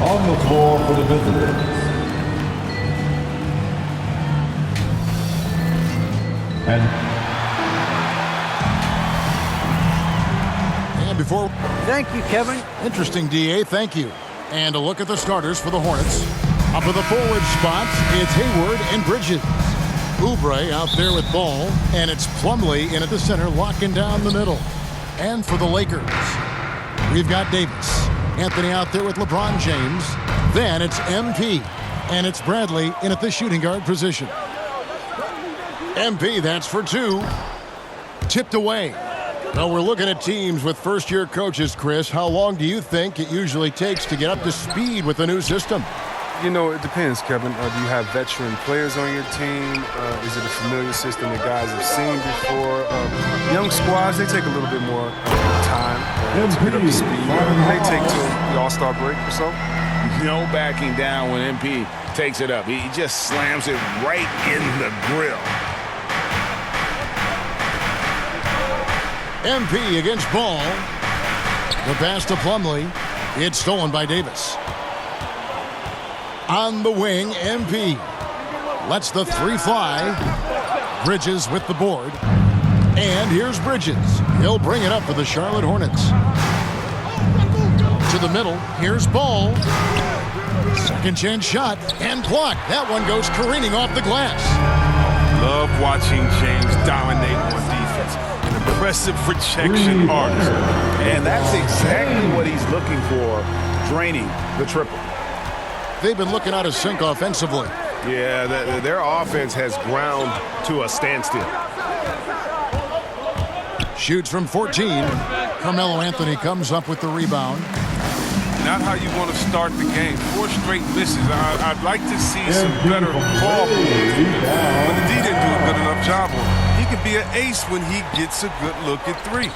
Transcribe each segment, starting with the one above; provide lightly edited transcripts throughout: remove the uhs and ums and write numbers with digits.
On the floor for the visitors. And before... Thank you, Kevin. Interesting, D.A. Thank you. And a look at the starters for the Hornets. Up in the forward spots, it's Hayward and Bridges. Oubre out there with ball, and it's Plumlee in at the center, locking down the middle. And for the Lakers, we've got Davis. Anthony out there with LeBron James. Then it's MP, and it's Bradley in at the shooting guard position. MP, that's for two. Tipped away. Now we're looking at teams with first-year coaches, Chris. How long do you think it usually takes to get up to speed with the new system? You know, it depends, Kevin. Do you have veteran players on your team? Is it a familiar system that guys have seen before? Young squads, they take a little bit more time to get up to speed. They take till the All-Star break or so. No backing down when MP takes it up. He just slams it right in the grill. MP against Ball. The pass to Plumlee. It's stolen by Davis. On the wing, MP. Lets the three fly. Bridges with the board. And here's Bridges. He'll bring it up for the Charlotte Hornets. To the middle. Here's Ball. Second chance shot. And blocked. That one goes careening off the glass. Love watching James dominate on defense. An impressive projection artist. And that's exactly what he's looking for, draining the triple. They've been looking out of sync offensively. Yeah, their offense has ground to a standstill. Shoots from 14. Carmelo Anthony comes up with the rebound. Not how you want to start the game. 4 straight misses. I'd like to see some better ball movement. But the D didn't do a good enough job on him. He can be an ace when he gets a good look at 3.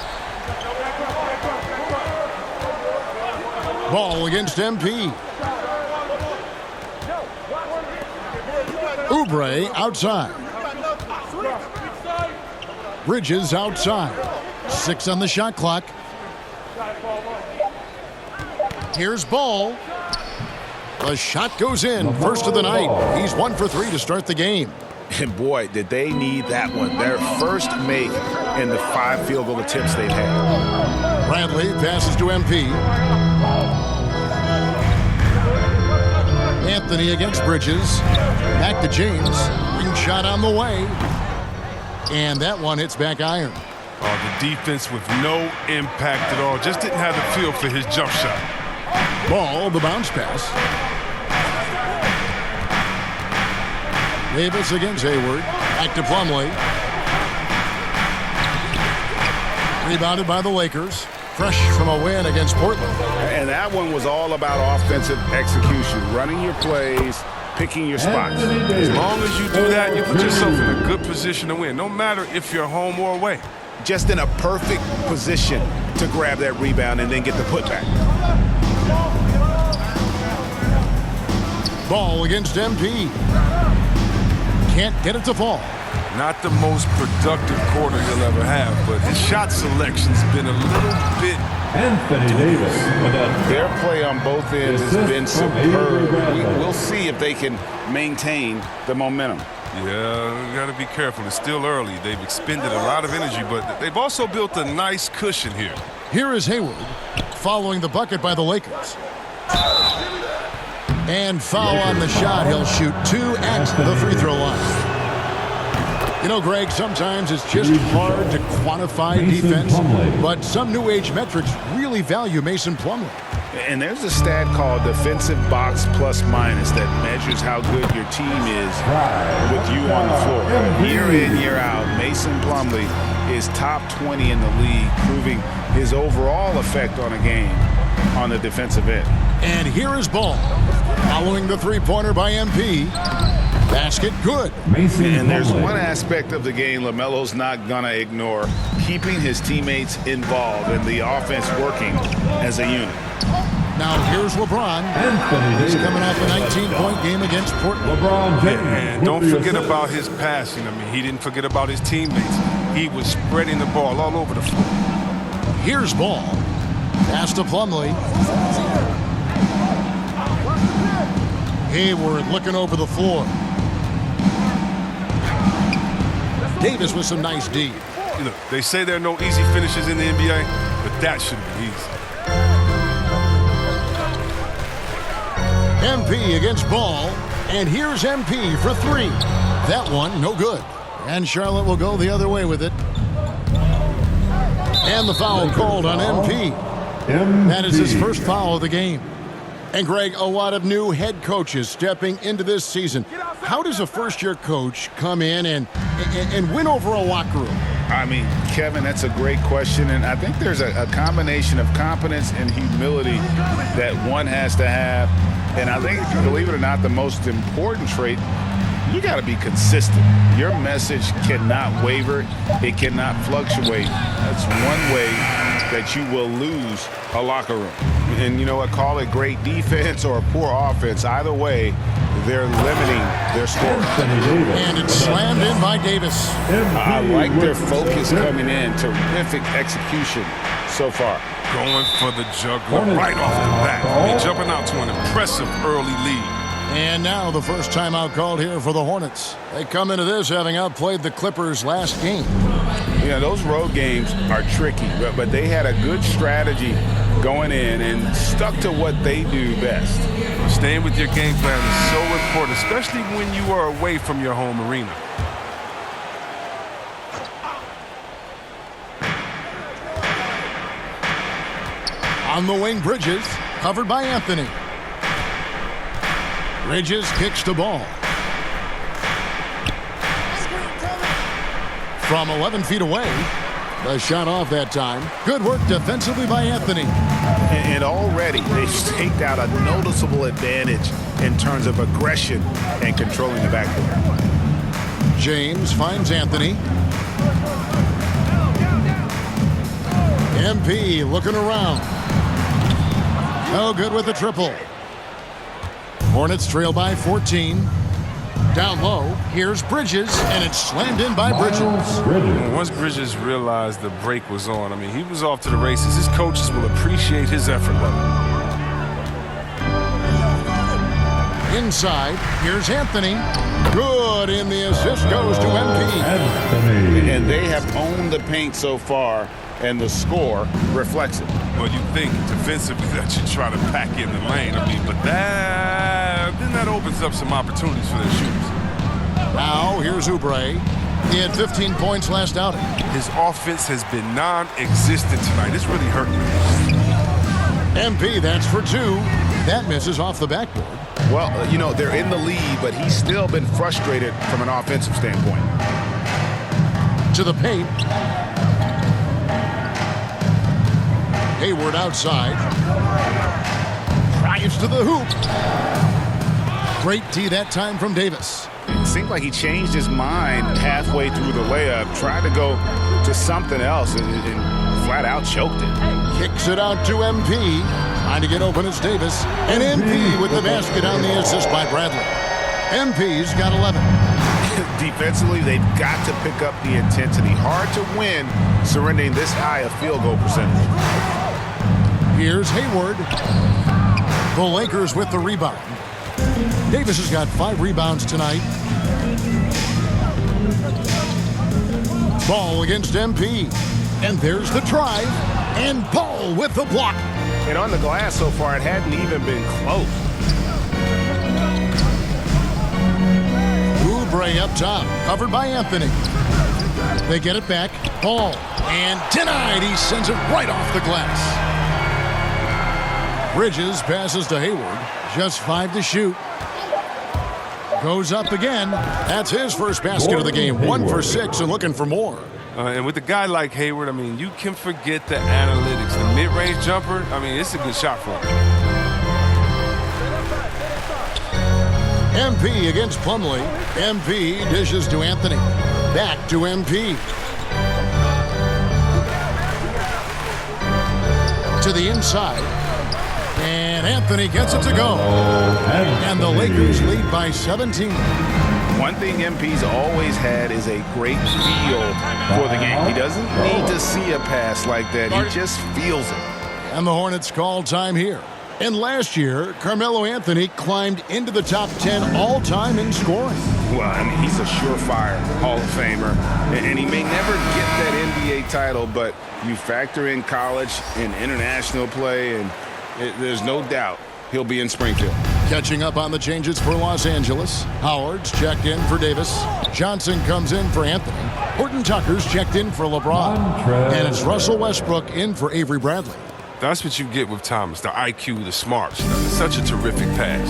Ball against MP. Oubre outside. Bridges outside. 6 on the shot clock. Here's Ball. The shot goes in. First of the night. He's 1 for 3 to start the game. And boy, did they need that one. Their first make in the 5 field goal attempts they've had. Bradley passes to MP. Anthony against Bridges. Back to James. Ring shot on the way. And that one hits back iron. The defense with no impact at all. Just didn't have the feel for his jump shot. Ball, the bounce pass. Davis against Hayward. Back to Plumlee. Rebounded by the Lakers. Fresh from a win against Portland. And that one was all about offensive execution. Running your plays, picking your spots. As long as you do that, you put yourself in a good position to win. No matter if you're home or away. Just in a perfect position to grab that rebound and then get the putback. Ball against MP. Can't get it to fall. Not the most productive quarter he'll ever have, but his shot selection's been a little bit... Anthony Davis. Their play on both ends has been superb. We'll see if they can maintain the momentum. Yeah, got to be careful. It's still early. They've expended a lot of energy, but they've also built a nice cushion here. Here is Hayward, following the bucket by the Lakers. And foul on the shot. He'll shoot 2 at the free throw line. You know, Greg, sometimes it's just hard to quantify defense, but some new age metrics really value Mason Plumlee. And there's a stat called defensive box plus minus that measures how good your team is with you on the floor. Year in, year out, Mason Plumlee is top 20 in the league, proving his overall effect on a game on the defensive end. And here is Ball, following the three-pointer by MP. Basket good. And there's one aspect of the game LaMelo's not going to ignore, keeping his teammates involved and the offense working as a unit. Now here's LeBron. He's coming off a 19-point game against Portland. LeBron James. And don't forget about his passing. I mean, he didn't forget about his teammates. He was spreading the ball all over the floor. Here's Ball. Pass to Plumlee. Hayward looking over the floor. Davis with some nice D. You know, they say there are no easy finishes in the NBA, but that should be easy. MP against Ball, and here's MP for three. That one, no good. And Charlotte will go the other way with it. And the foul called on MP. That is his first foul of the game. And Greg, a lot of new head coaches stepping into this season. How does a first-year coach come in and win over a locker room? I mean, Kevin, that's a great question, and I think there's a combination of competence and humility that one has to have. And I think, believe it or not, the most important trait, you got to be consistent. Your message cannot waver. It cannot fluctuate. That's one way that you will lose a locker room. And you know what? Call it great defense or poor offense. Either way, they're limiting their score. And it's slammed in by Davis. I like their focus coming in. Terrific execution so far. Going for the juggler right off the bat. I mean, jumping out to an impressive early lead. And now the first timeout called here for the Hornets. They come into this having outplayed the Clippers last game. Yeah, those road games are tricky, but they had a good strategy going in and stuck to what they do best. Staying with your game plan is so important, especially when you are away from your home arena. On the wing, Bridges, covered by Anthony. Bridges kicks the ball. From 11 feet away, the shot off that time. Good work defensively by Anthony. And already they've staked out a noticeable advantage in terms of aggression and controlling the backcourt. James finds Anthony. MP looking around. No good with the triple. Hornets trail by 14. Down low, here's Bridges, and it's slammed in by Bridges. Once Bridges realized the break was on, I mean, he was off to the races. His coaches will appreciate his effort level. Inside, here's Anthony. Good, and the assist goes to MP. And they have owned the paint so far, and the score reflects it. Well, you think defensively that you try to pack in the lane, I mean, but then that opens up some opportunities for their shooters. Now, here's Oubre. He had 15 points last outing. His offense has been non-existent tonight. It's really hurting him. MP, that's for two. That misses off the backboard. Well, you know, they're in the lead, but he's still been frustrated from an offensive standpoint. To the paint. Hayward outside. Drives to the hoop. Great tee that time from Davis. It seemed like he changed his mind halfway through the layup, tried to go to something else, and flat out choked it. Kicks it out to MP. Trying to get open is Davis. And MP with the basket on the assist by Bradley. MP's got 11. Defensively, they've got to pick up the intensity. Hard to win surrendering this high a field goal percentage. Here's Hayward. The Lakers with the rebound. Davis has got 5 rebounds tonight. Ball against MP. And there's the drive. And Ball with the block. And on the glass so far, it hadn't even been close. Oubre up top, covered by Anthony. They get it back. Ball. And denied. He sends it right off the glass. Bridges passes to Hayward. Just 5 to shoot. Goes up again. That's his first basket of the game. 1 for 6 and looking for more. And with a guy like Hayward, I mean, you can forget the analytics. The mid-range jumper, I mean, it's a good shot for him. MP against Plumlee. MP dishes to Anthony. Back to MP. To the inside. And Anthony gets it to go. And the Lakers lead by 17. One thing MP's always had is a great feel for the game. He doesn't need to see a pass like that. He just feels it. And the Hornets call time here. And last year, Carmelo Anthony climbed into the top 10 all-time in scoring. Well, I mean, he's a surefire Hall of Famer, and he may never get that NBA title, but you factor in college and international play, and there's no doubt he'll be in Springfield. Catching up on the changes for Los Angeles. Howard's checked in for Davis. Johnson comes in for Anthony. Horton Tucker's checked in for LeBron. And it's Russell Westbrook in for Avery Bradley. That's what you get with Thomas, the IQ, the smarts. Such a terrific pass.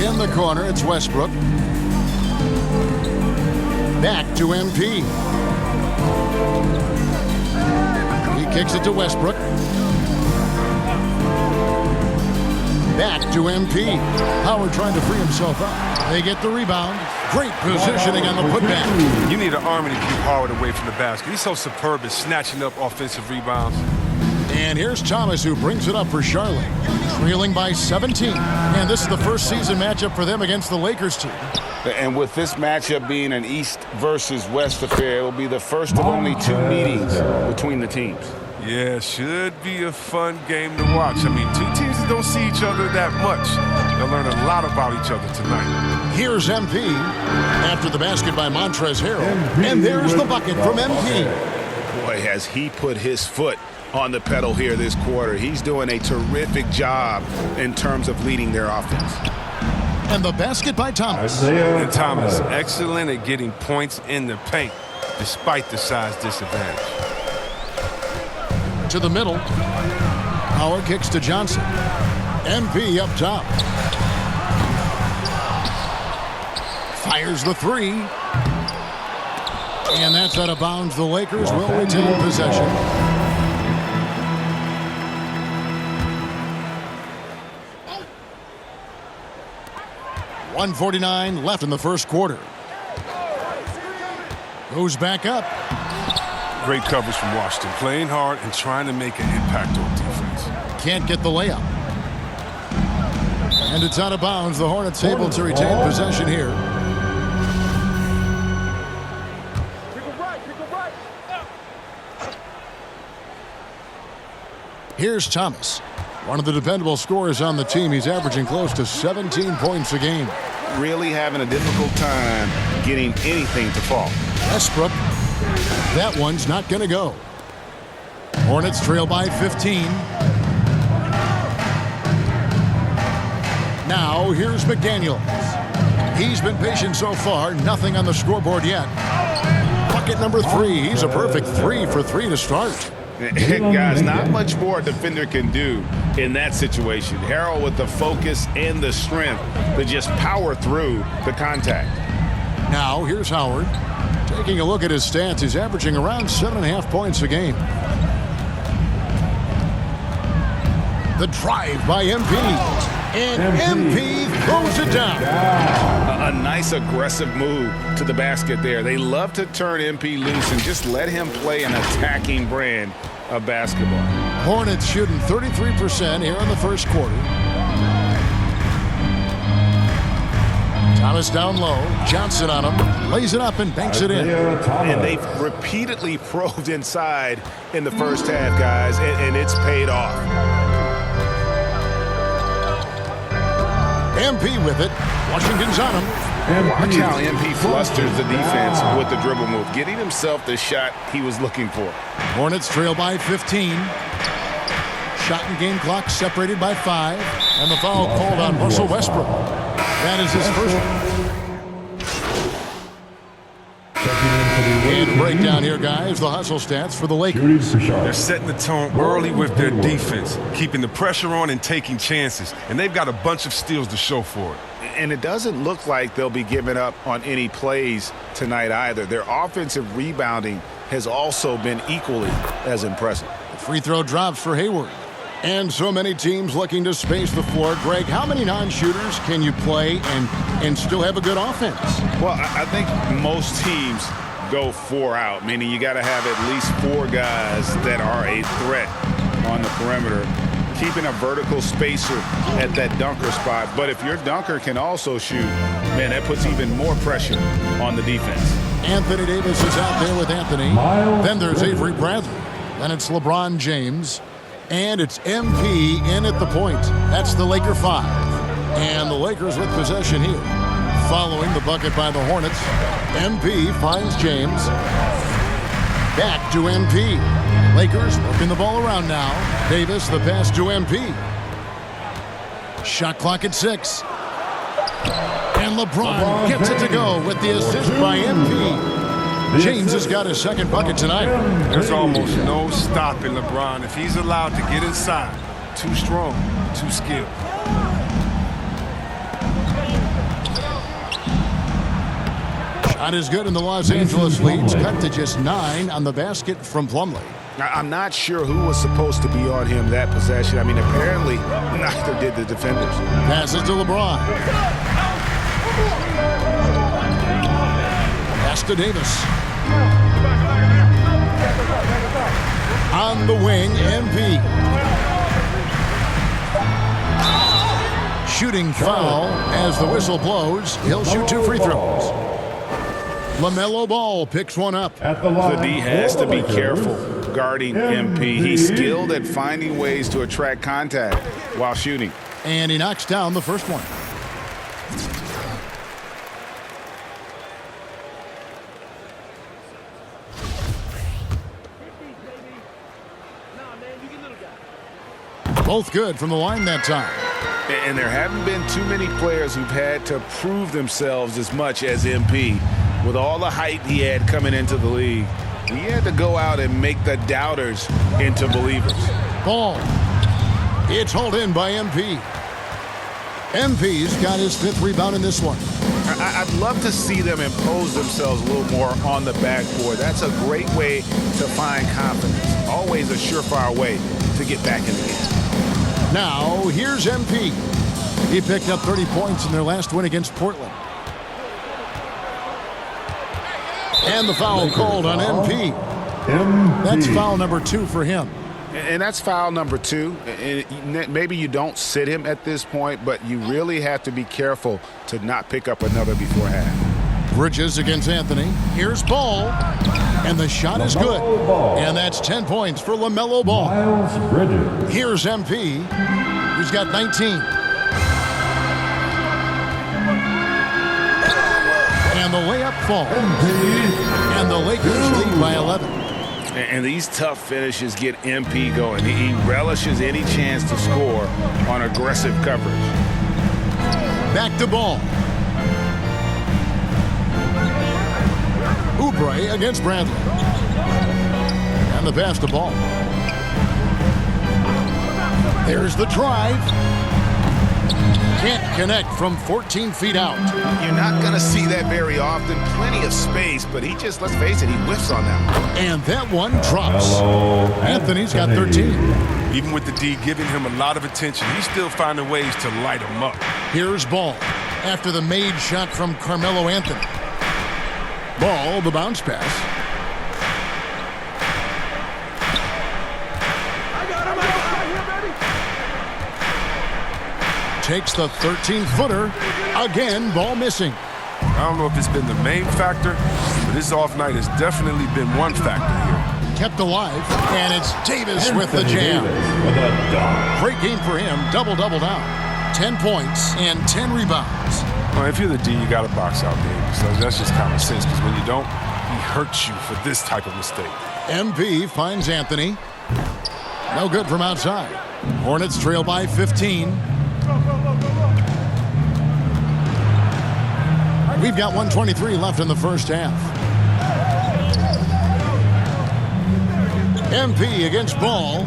In the corner, it's Westbrook. Back to MP. He kicks it to Westbrook. Back to MP. Howard trying to free himself up. They get the rebound. Great positioning on the putback. You need an army to keep Howard away from the basket. He's so superb at snatching up offensive rebounds. And here's Thomas, who brings it up for Charlotte. Trailing by 17. And this is the first season matchup for them against the Lakers team. And with this matchup being an East versus West affair, it will be the first of only 2 meetings between the teams. Yeah, should be a fun game to watch. I mean, 2 teams that don't see each other that much. They'll learn a lot about each other tonight. Here's MP after the basket by Montrezl Harrell. And there's the bucket from MP. Boy, has he put his foot on the pedal here this quarter. He's doing a terrific job in terms of leading their offense. And the basket by Thomas. And Thomas, excellent at getting points in the paint, despite the size disadvantage. To the middle. Howard kicks to Johnson. MP up top. Fires the 3. And that's out of bounds. The Lakers will retain possession. .149 left in the first quarter. Goes back up. Great coverage from Washington, playing hard and trying to make an impact on defense. Can't get the layup. And it's out of bounds. The Hornets able to retain possession here. Here's Thomas. One of the dependable scorers on the team. He's averaging close to 17 points a game. Really having a difficult time getting anything to fall. Westbrook. That one's not going to go. Hornets trail by 15. Now here's McDaniels. He's been patient so far. Nothing on the scoreboard yet. Bucket number 3. He's a perfect 3 for 3 to start. Guys, not much more a defender can do in that situation. Harrell with the focus and the strength to just power through the contact. Now here's Howard. Taking a look at his stats, he's averaging around 7.5 points a game. The drive by MP. And MP throws it down. A nice aggressive move to the basket there. They love to turn MP loose and just let him play an attacking brand of basketball. Hornets shooting 33% here in the first quarter. Thomas down low. Johnson on him. Lays it up and banks it in. And they've repeatedly probed inside in the first half, guys, and it's paid off. MP with it. Washington's on him. Watch how MP flusters the defense with the dribble move, getting himself the shot he was looking for. Hornets trail by 15. Shot and game clock separated by 5. And the foul called on Russell Westbrook. That is his first one. And breakdown here, guys. The hustle stats for the Lakers. They're setting the tone early with their defense, keeping the pressure on and taking chances. And they've got a bunch of steals to show for it. And it doesn't look like they'll be giving up on any plays tonight either. Their offensive rebounding has also been equally as impressive. The free throw drops for Hayward. And so many teams looking to space the floor. Greg, how many non-shooters can you play and still have a good offense? Well, I think most teams go 4 out, meaning you got to have at least 4 guys that are a threat on the perimeter, keeping a vertical spacer at that dunker spot. But if your dunker can also shoot, man, that puts even more pressure on the defense. Anthony Davis is out there with Anthony. Then there's Avery Bradley. And it's LeBron James. And it's MP in at the point. That's the Laker 5. And the Lakers with possession here. Following the bucket by the Hornets, MP finds James. Back to MP. Lakers working the ball around now. Davis, the pass to MP. Shot clock at 6. And LeBron gets it to go with the assist by MP. James has got his second bucket tonight. There's almost no stopping LeBron if he's allowed to get inside. Too strong, too skilled. Shot is good, and the Los Angeles leads cut to just 9 on the basket from Plumlee. I'm not sure who was supposed to be on him that possession. I mean, apparently neither did the defenders. Passes to LeBron. Pass to Davis. On the wing, MP. Shooting foul as the whistle blows. He'll shoot 2 free throws. LaMelo Ball picks one up. The D has to be careful guarding MP. He's skilled at finding ways to attract contact while shooting. And he knocks down the first one. Both good from the line that time. And there haven't been too many players who've had to prove themselves as much as MP. With all the hype he had coming into the league, he had to go out and make the doubters into believers. Ball. It's hauled in by MP. MP's got his 5th rebound in this one. I'd love to see them impose themselves a little more on the backboard. That's a great way to find confidence. Always a surefire way to get back in the game. Now, here's MP. He picked up 30 points in their last win against Portland. And the foul called on MP. That's foul number 2 for him. And that's foul number 2. And maybe you don't sit him at this point, but you really have to be careful to not pick up another before half. Bridges against Anthony. Here's Ball. And the shot is good. And that's 10 points for LaMelo Ball. Miles Bridges. Here's MP, who's got 19. And the layup falls. And the Lakers lead by 11. And these tough finishes get MP going. He relishes any chance to score on aggressive coverage. Back to Ball. Oubre against Bradley. And the pass to Ball. There's the drive. Can't connect from 14 feet out. You're not going to see that very often. Plenty of space, but he just, let's face it, he whiffs on that one. And that one drops. Anthony's got 13. Even with the D giving him a lot of attention, he's still finding ways to light him up. Here's Ball after the made shot from Carmelo Anthony. Ball, the bounce pass. Takes the 13-footer. Again, Ball missing. I don't know if it's been the main factor, but this off night has definitely been one factor here. Kept alive, and it's Davis with the jam. Great game for him. Double-double down. 10 points and 10 rebounds. Well, if you're the D, you got to box out Davis. So that's just common sense, because when you don't, he hurts you for this type of mistake. MP finds Anthony. No good from outside. Hornets trail by 15. We've got 1:23 left in the first half. MP against Ball.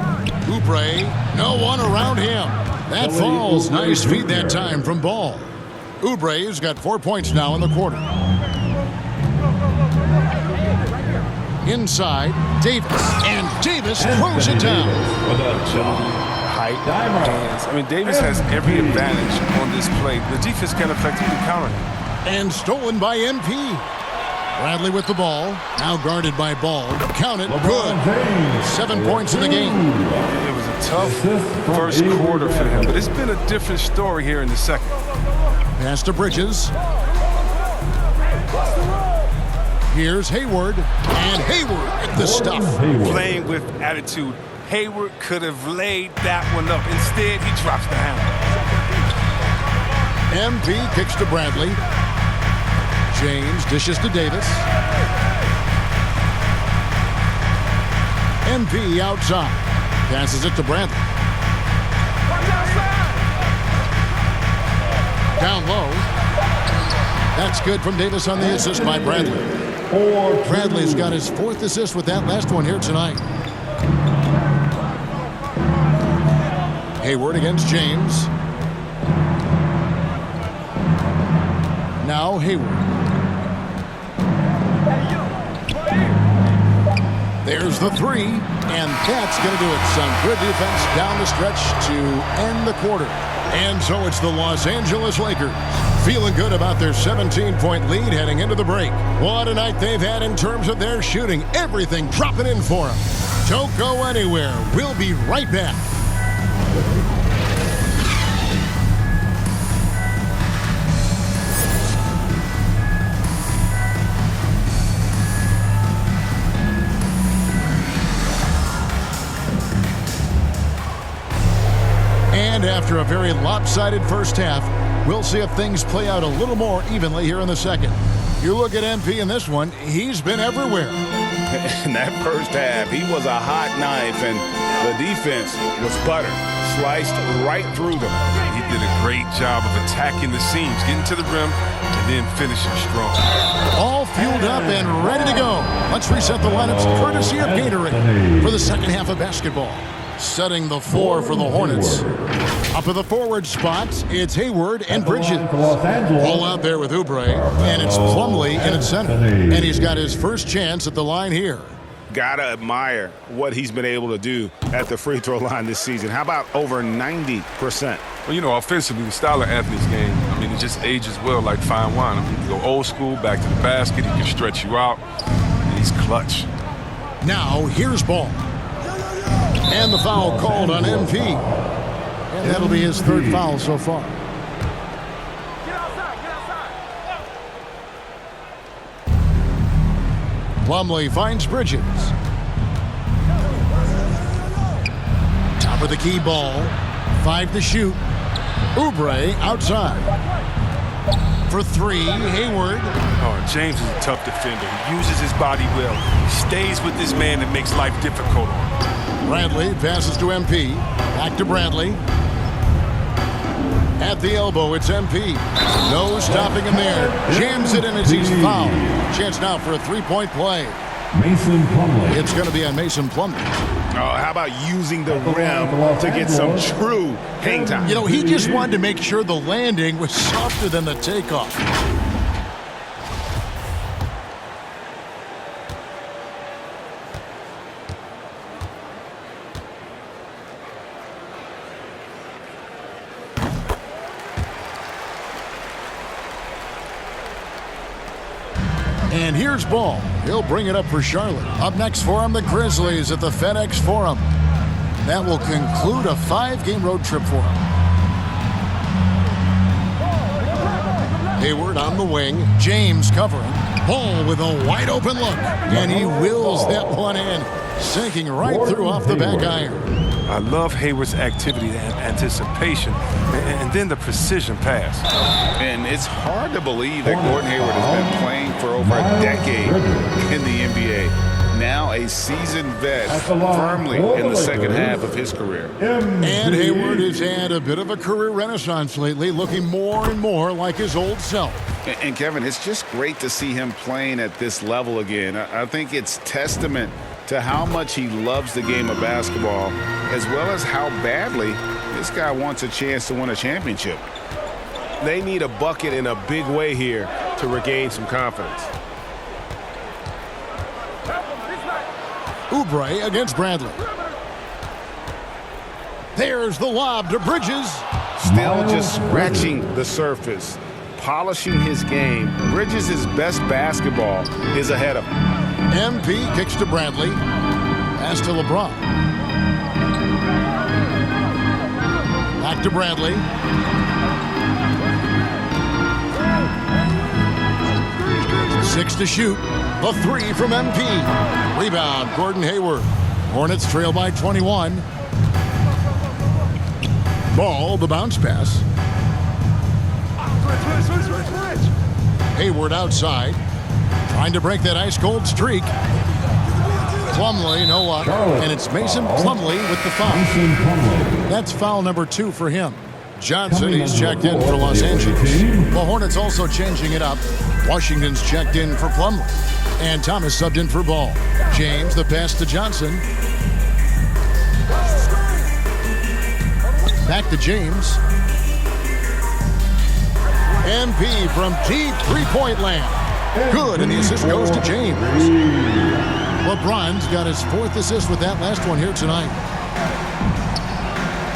Oubre, no one around him. That falls. Nice feed that time from Ball. Oubre has got 4 points now in the quarter. Inside, Davis. And Davis throws it down. Height, hands. I mean, Davis has every advantage on this play. The defense can effectively counter him. And stolen by MP. Bradley with the ball. Now guarded by Ball. Count it. Good. 7 points in the game. It was a tough first quarter for him, but it's been a different story here in the second. Pass to Bridges. Here's Hayward, and Hayward with the stuff. Playing with attitude. Hayward could have laid that one up. Instead, he drops the hammer. MP kicks to Bradley. James dishes to Davis. MP outside. Passes it to Bradley. Down low. That's good from Davis on the assist by Bradley. Bradley's got his 4th assist with that last one here tonight. Hayward against James. Now Hayward. There's the 3, and that's going to do it. Some good defense down the stretch to end the quarter. And so it's the Los Angeles Lakers feeling good about their 17-point lead heading into the break. What a night they've had in terms of their shooting. Everything dropping in for them. Don't go anywhere. We'll be right back. And after a very lopsided first half, we'll see if things play out a little more evenly here in the second. You look at MP in this one, he's been everywhere. In that first half, he was a hot knife, and the defense was butter, sliced right through them. He did a great job of attacking the seams, getting to the rim, and then finishing strong. All fueled up and ready to go. Let's reset the lineups courtesy of Gatorade for the second half of basketball. Setting the floor for the Hornets. Up at the forward spot, it's Hayward and Bridges. All out there with Oubre, and it's Plumlee in at center. And he's got his first chance at the line here. Gotta admire what he's been able to do at the free throw line this season. How about over 90%? Well, you know, offensively, the style of Anthony's game, I mean, it just ages well like fine wine. I mean, you can go old school, back to the basket, he can stretch you out, and he's clutch. Now, here's Ball. And the foul called on MP. And that'll be his 3rd foul so far. Plumlee finds Bridges. Top of the key Ball. 5 to shoot. Oubre outside. For 3, Hayward. Oh, James is a tough defender. He uses his body well. He stays with this man that makes life difficult on him. Bradley passes to MP. Back to Bradley. At the elbow, it's MP. No stopping him there. Jams it in as he's fouled. Chance now for a 3-point play. Mason Plumlee. It's going to be on Mason Plumlee. Oh, how about using the rim to get some true hang time? You know, he just wanted to make sure the landing was softer than the takeoff. And here's Ball. He'll bring it up for Charlotte. Up next for him, the Grizzlies at the FedEx Forum. That will conclude a 5-game road trip for him. Hayward on the wing. James covering. Ball with a wide open look. And he wills that one in. Sinking right through off the back iron. I love Hayward's activity and anticipation, and then the precision pass. And it's hard to believe that Gordon Hayward has been playing for over a decade in the NBA. Now a seasoned vet, firmly in the second half of his career. And Hayward has had a bit of a career renaissance lately, looking more and more like his old self. And Kevin, it's just great to see him playing at this level again. I think it's testament to how much he loves the game of basketball, as well as how badly this guy wants a chance to win a championship. They need a bucket in a big way here to regain some confidence. Oubre against Bradley. There's the lob to Bridges. Still just scratching the surface, polishing his game. Bridges' best basketball is ahead of him. MP kicks to Bradley. Pass to LeBron. Back to Bradley. 6 to shoot. The 3 from MP. Rebound, Gordon Hayward. Hornets trail by 21. Ball, the bounce pass. Hayward outside. Trying to break that ice-cold streak. Plumlee, no luck. And it's Mason Plumlee with the foul. That's foul number 2 for him. Johnson, he's checked in for Los Angeles. The Hornets also changing it up. Washington's checked in for Plumlee. And Thomas subbed in for Ball. James, the pass to Johnson. Back to James. MP from deep three-point land. Good, and the assist goes to James. LeBron's got his 4th assist with that last one here tonight.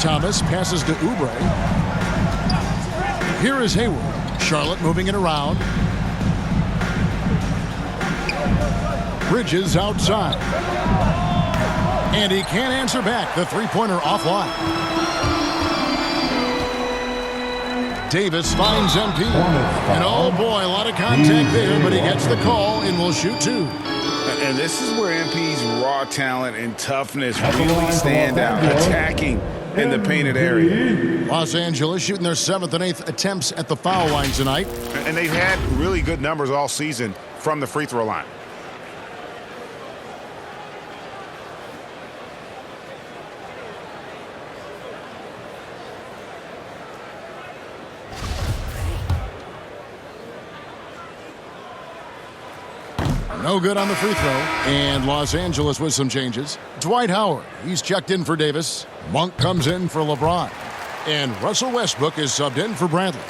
Thomas passes to Oubre. Here is Hayward. Charlotte moving it around. Bridges outside. And he can't answer back. The three-pointer offline. Davis finds MP. And oh boy, a lot of contact there, but he gets the call and will shoot 2. And this is where MP's raw talent and toughness really stand out, attacking in the painted area. Los Angeles shooting their 7th and 8th attempts at the foul line tonight. And they've had really good numbers all season from the free throw line. No good on the free throw. And Los Angeles with some changes. Dwight Howard, he's checked in for Davis. Monk comes in for LeBron. And Russell Westbrook is subbed in for Bradley.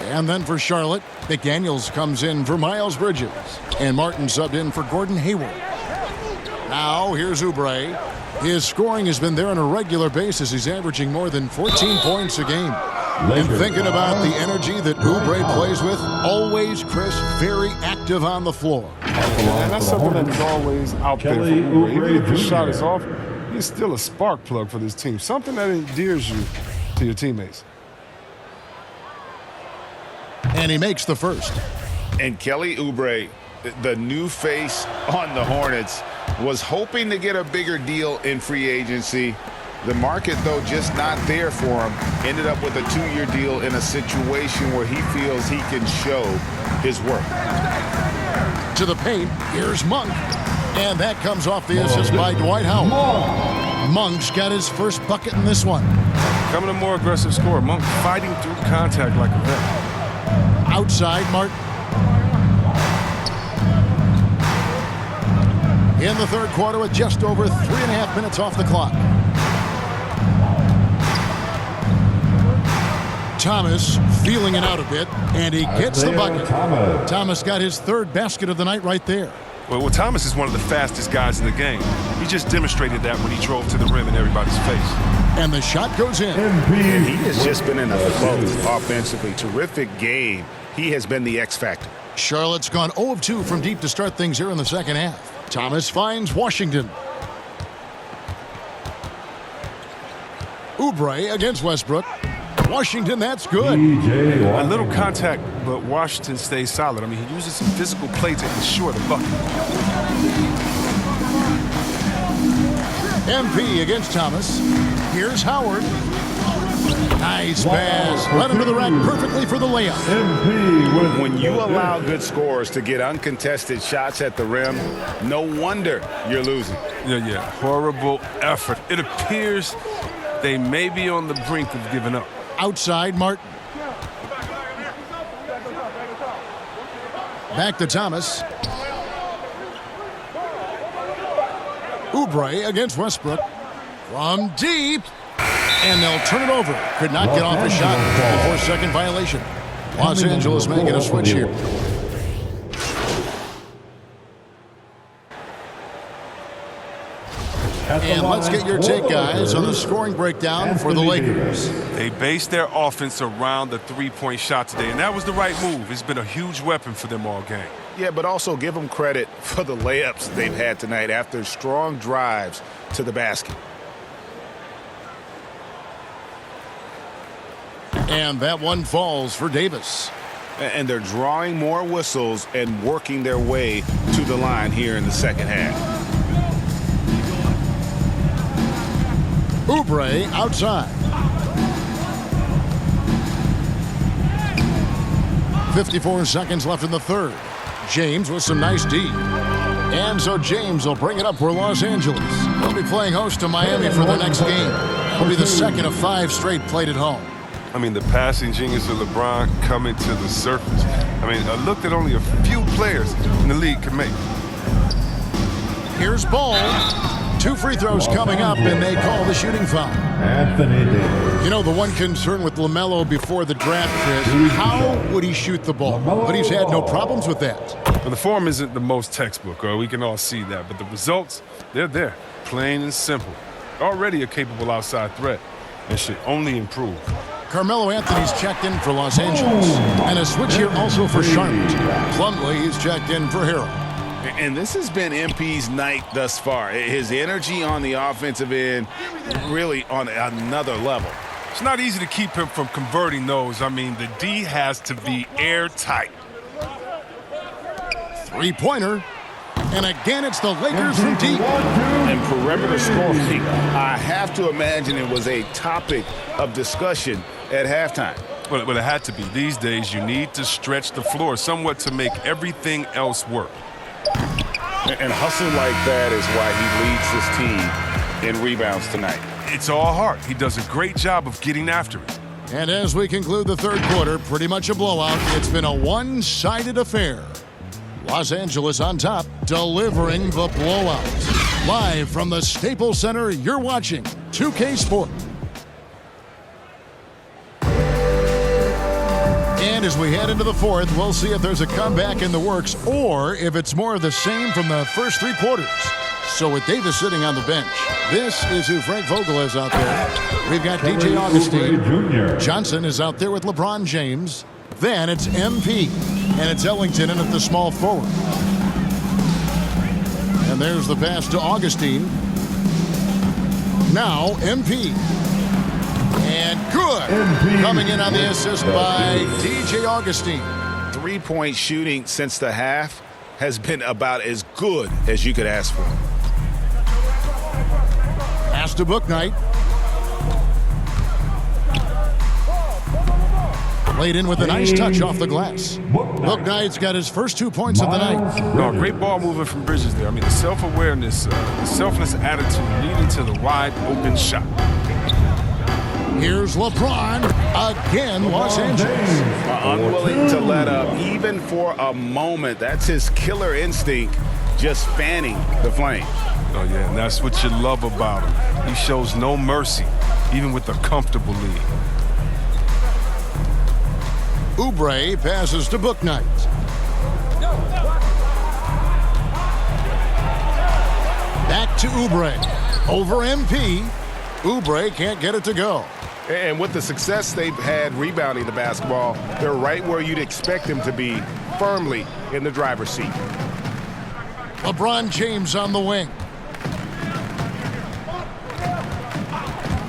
And then for Charlotte, McDaniels comes in for Miles Bridges. And Martin subbed in for Gordon Hayward. Now here's Oubre. His scoring has been there on a regular basis. He's averaging more than 14 points a game. And thinking about the energy that Oubre plays with, always crisp, very active on the floor. And that's something that's always out there for Oubre. Even if his shot is off, he's still a spark plug for this team. Something that endears you to your teammates. And he makes the first. And Kelly Oubre, the new face on the Hornets, was hoping to get a bigger deal in free agency. The market, though, just not there for him. Ended up with a 2-year deal in a situation where he feels he can show his work. To the paint, here's Monk. And that comes off the assist by Dwight Howard. Monk's got his first bucket in this one. Becoming a more aggressive scorer. Monk fighting through contact like a vet. Outside, Martin. In the third quarter with just over 3.5 minutes off the clock. Thomas feeling it out a bit, and he gets the bucket. Thomas got his 3rd basket of the night right there. Well, Thomas is one of the fastest guys in the game. He just demonstrated that when he drove to the rim in everybody's face. And the shot goes in. And he has just been in a flow offensively. Terrific game. He has been the X factor. Charlotte's gone 0 of 2 from deep to start things here in the second half. Thomas finds Washington. Oubre against Westbrook. Washington, that's good. A little contact, but Washington stays solid. I mean, he uses some physical play to ensure the bucket. MP against Thomas. Here's Howard. Nice pass. Led him to the rack perfectly for the layup. When you allow good scorers to get uncontested shots at the rim, no wonder you're losing. Yeah. Horrible effort. It appears they may be on the brink of giving up. Outside, Martin. Back to Thomas. Oubre against Westbrook. From deep. And they'll turn it over. Could not get off a shot before 2nd violation. Los Angeles making a switch here. And let's get your take, guys, on the scoring breakdown for the Lakers. They based their offense around the three-point shot today, and that was the right move. It's been a huge weapon for them all game. Yeah, but also give them credit for the layups they've had tonight after strong drives to the basket. And that one falls for Davis. And they're drawing more whistles and working their way to the line here in the second half. Oubre outside. 54 seconds left in the third. James with some nice D. And so James will bring it up for Los Angeles. They'll be playing host to Miami for the next game. It'll be the second of 5 straight played at home. I mean, the passing genius of LeBron coming to the surface. I mean, a look that only a few players in the league can make. Here's Ball. 2 free throws coming up, and they call the shooting foul. Anthony Davis. You know, the one concern with LaMelo before the draft, Chris, how would he shoot the ball? But he's had no problems with that. Well, the form isn't the most textbook, or we can all see that. But the results, they're there, plain and simple. Already a capable outside threat, and should only improve. Carmelo Anthony's checked in for Los Angeles. And a switch here also for Charlotte. Plumlee is checked in for Harold. And this has been MP's night thus far. His energy on the offensive end really on another level. It's not easy to keep him from converting those. I mean, the D has to be airtight. 3-pointer. And again, it's the Lakers from deep. And perimeter scoring, I have to imagine it was a topic of discussion at halftime. Well, it had to be. These days, you need to stretch the floor somewhat to make everything else work. And hustle like that is why he leads this team in rebounds tonight. It's all heart. He does a great job of getting after it. And as we conclude the third quarter, pretty much a blowout. It's been a one-sided affair. Los Angeles on top, delivering the blowout. Live from the Staples Center, you're watching 2K Sport. And as we head into the fourth, we'll see if there's a comeback in the works or if it's more of the same from the first 3 quarters. So with Davis sitting on the bench, this is who Frank Vogel is out there. We've got DJ Augustine. Johnson is out there with LeBron James. Then it's MP, and it's Ellington in at the small forward. And there's the pass to Augustine. Now MP. And good. MP. Coming in on the assist by DJ Augustine. 3-point shooting since the half has been about as good as you could ask for. Pass to Bouknight. Laid in with a nice touch off the glass. Bouknight's got his first 2 points of the night. No, great ball movement from Bridges there. I mean, the self-awareness, the selfless attitude leading to the wide open shot. Here's LeBron again, Los Angeles. Unwilling to let up even for a moment. That's his killer instinct, just fanning the flame. Oh, yeah, and that's what you love about him. He shows no mercy, even with a comfortable lead. Oubre passes to Bouknight. Back to Oubre. Over MP. Oubre can't get it to go. And with the success they've had rebounding the basketball, they're right where you'd expect them to be, firmly in the driver's seat. LeBron James on the wing.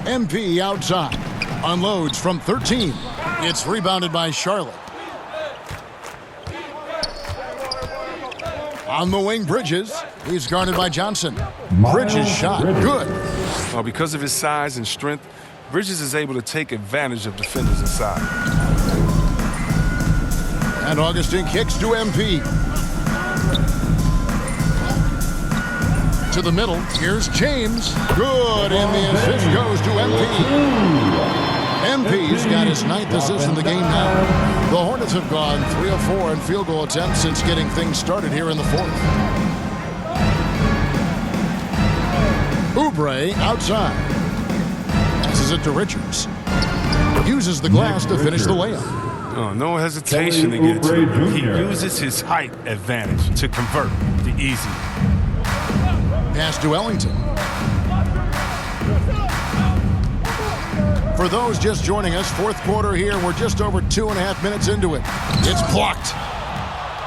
MP outside. Unloads from 13. It's rebounded by Charlotte. On the wing, Bridges. He's guarded by Johnson. Bridges shot. Good. Well, because of his size and strength, Bridges is able to take advantage of defenders inside. And Augustine kicks to MP. To the middle. Here's James. Good. And the assist goes to MP. MP's got his 9th assist in the game now. The Hornets have gone 3 of 4 in field goal attempts since getting things started here in the fourth. Oubre outside. Passes it to Richards. Uses the glass to finish the layup. Oh, no hesitation to get it to him. He uses his height advantage to convert the easy. Pass to Ellington. For those just joining us, fourth quarter here. We're just over 2.5 minutes into it. It's blocked.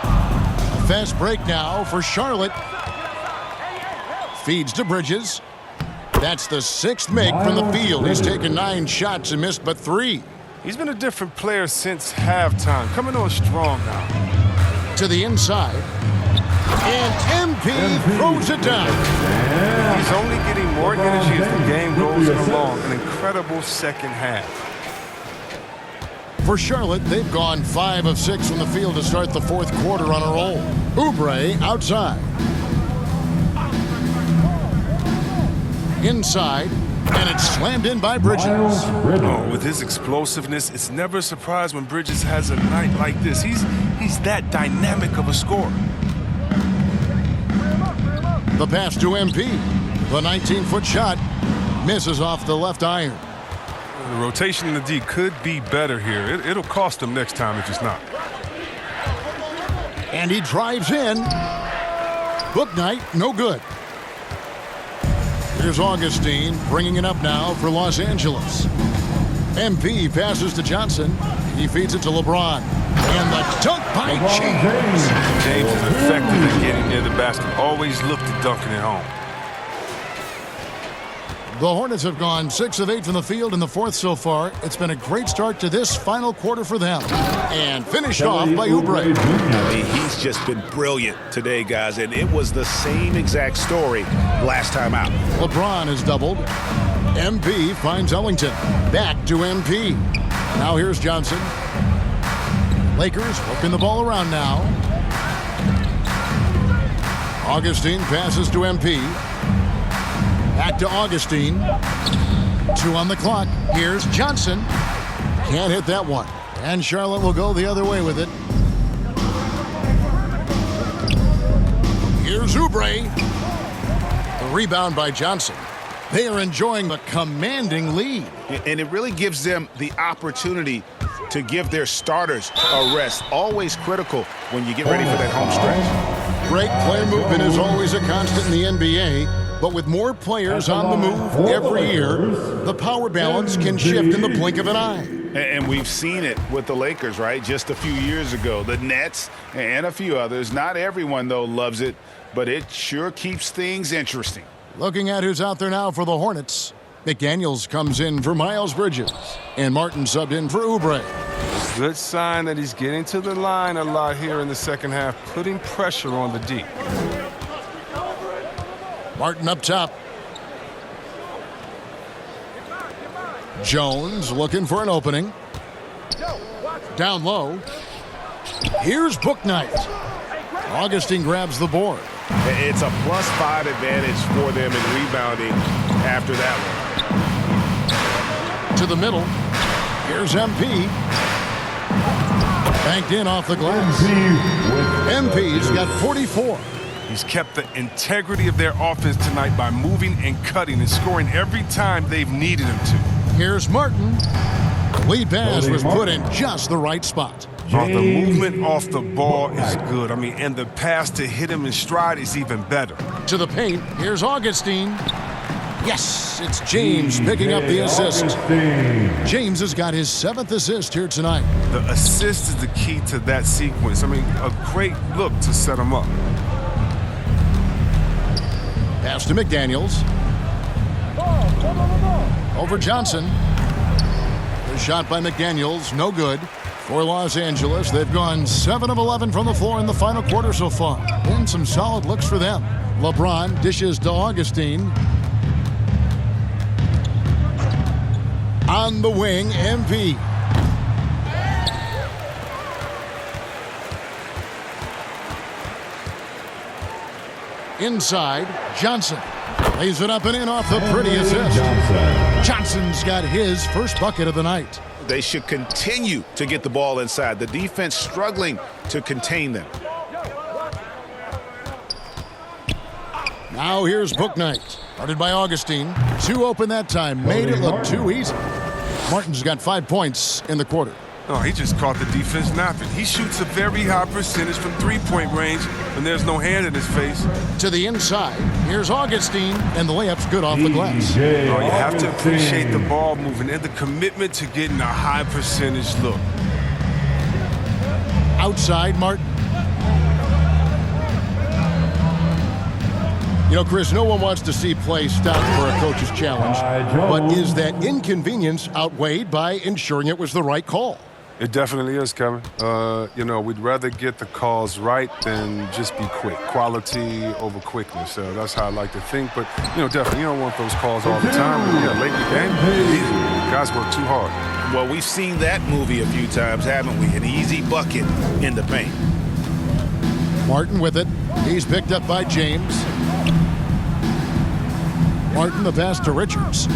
A fast break now for Charlotte. Feeds to Bridges. That's the 6th make from the field. He's taken 9 shots and missed but 3. He's been a different player since halftime, coming on strong now. To the inside. And MP throws it down. He's only getting more energy as the game goes along. An incredible second half. For Charlotte, they've gone 5 of 6 from the field to start the fourth quarter on a roll. Oubre outside. Inside, and it's slammed in by Bridges. Oh, with his explosiveness, it's never a surprise when Bridges has a night like this. He's that dynamic of a scorer. The pass to MP. The 19-foot shot misses off the left iron. The rotation in the D could be better here. It'll cost him next time if it's not. And he drives in. Bouknight, no good. Here's Augustine bringing it up now for Los Angeles. MP passes to Johnson. He feeds it to LeBron. And the dunk by James. James is effective at getting near the basket. Always look to dunking it home. The Hornets have gone 6 of 8 from the field in the fourth so far. It's been a great start to this final quarter for them. And finished off by Oubre. I mean, he's just been brilliant today, guys, and it was the same exact story last time out. LeBron is doubled. MP finds Ellington. Back to MP. Now here's Johnson. Lakers working the ball around now. Augustine passes to MP. Back to Augustine. 2 on the clock. Here's Johnson. Can't hit that one. And Charlotte will go the other way with it. Here's Oubre. The rebound by Johnson. They are enjoying the commanding lead. And it really gives them the opportunity to give their starters a rest. Always critical when you get ready for that home stretch. Great player movement is always a constant in the NBA, but with more players on the move every year, the power balance can shift in the blink of an eye. And we've seen it with the Lakers, right? Just a few years ago, the Nets and a few others. Not everyone, though, loves it, but it sure keeps things interesting. Looking at who's out there now for the Hornets. McDaniels comes in for Miles Bridges, and Martin subbed in for Oubre. Good sign that he's getting to the line a lot here in the second half, putting pressure on the D. Martin up top. Jones looking for an opening. Down low. Here's Bouknight. Augustine grabs the board. It's a +5 advantage for them in rebounding after that one. To the middle. Here's MP. Banked in off the glass. MP's got 44. He's kept the integrity of their offense tonight by moving and cutting and scoring every time they've needed him to. Here's Martin. The lead pass was put in just the right spot. Oh, the movement off the ball is good. I mean, and the pass to hit him in stride is even better. To the paint. Here's Augustine. Yes, it's James picking up the assist. James has got his 7th assist here tonight. The assist is the key to that sequence. I mean, a great look to set him up. Pass to McDaniels. Over Johnson. The shot by McDaniels, no good. For Los Angeles, they've gone 7 of 11 from the floor in the final quarter so far. And some solid looks for them. LeBron dishes to Augustine. On the wing, MP. Inside, Johnson. Lays it up and in off the pretty assist. Johnson's got his first bucket of the night. They should continue to get the ball inside. The defense struggling to contain them. Now here's Bouknight. Started by Augustine. 2 open that time. Made it look too easy. Martin's got 5 points in the quarter. Oh, he just caught the defense napping. He shoots a very high percentage from three-point range when there's no hand in his face. To the inside. Here's Augustine, and the layup's good off the glass. Oh, you have to appreciate the ball moving and the commitment to getting a high percentage look. Outside, Martin. You know, Chris, no one wants to see play stopped for a coach's challenge, but is that inconvenience outweighed by ensuring it was the right call? It definitely is, Kevin. You know, we'd rather get the calls right than just be quick. Quality over quickness. That's how I like to think. But, you know, definitely, you don't want those calls all the time. But, yeah, late in the game, easy. Guys work too hard. Well, we've seen that movie a few times, haven't we? An easy bucket in the paint. Martin with it. He's picked up by James. Martin the pass to Richards.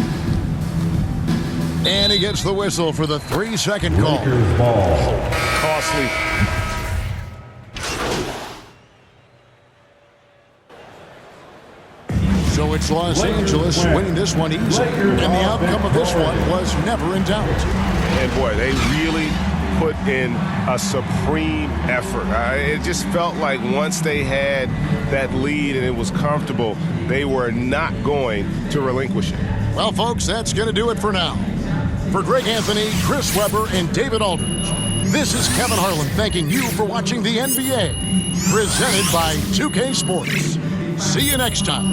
And he gets the whistle for the 3-second call. Lakers ball. Costly. So it's Los Angeles winning this one easy. And the outcome of this one was never in doubt. And boy, they really put in a supreme effort. It just felt like once they had that lead and it was comfortable, they were not going to relinquish it. Well, folks, that's going to do it for now. For Greg Anthony, Chris Webber, and David Aldridge, this is Kevin Harlan thanking you for watching the NBA, presented by 2K Sports. See you next time.